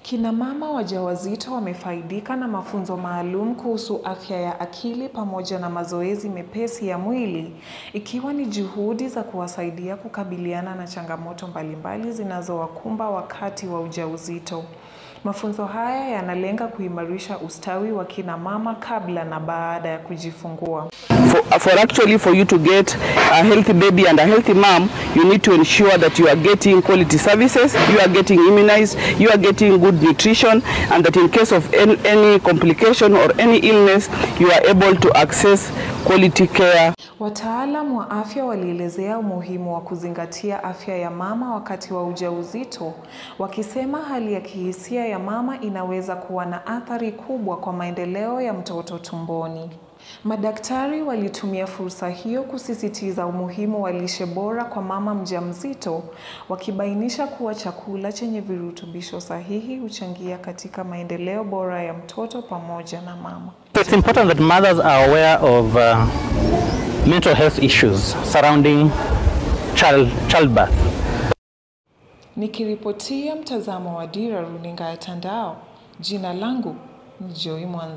Kina mama wajawazito wamefaidika na mafunzo maalum kuhusu afya ya akili pamoja na mazoezi mepesi ya mwili, ikiwa ni juhudi za kuwasaidia kukabiliana na changamoto mbalimbali zinazowakumba wakati wa ujauzito. Mafunzo haya yanalenga kuimarisha ustawi wa kina mama kabla na baada ya kujifungua. For you to get a healthy baby and a healthy mom, you need to ensure that you are getting quality services, you are getting immunized, you are getting good nutrition, and that in case of any complication or any illness, you are able to access quality care. Wataalamu wa afya walielezea umuhimu wa kuzingatia afya ya mama wakati wa ujauzito, wakisema hali ya kihisia ya mama inaweza kuwa na athari kubwa kwa maendeleo ya mtoto tumboni. Madaktari walitumia fursa hiyo kusisitiza umuhimu wa lishe bora kwa mama mjamzito, wakibainisha kuwa chakula chenye virutubisho sahihi huchangia katika maendeleo bora ya mtoto pamoja na mama. It's important that mothers are aware of mental health issues surrounding childbirth. Nikiripotia mtazamo wa Dira Runinga ya Tandao, jina langu ni Joy Mwanza.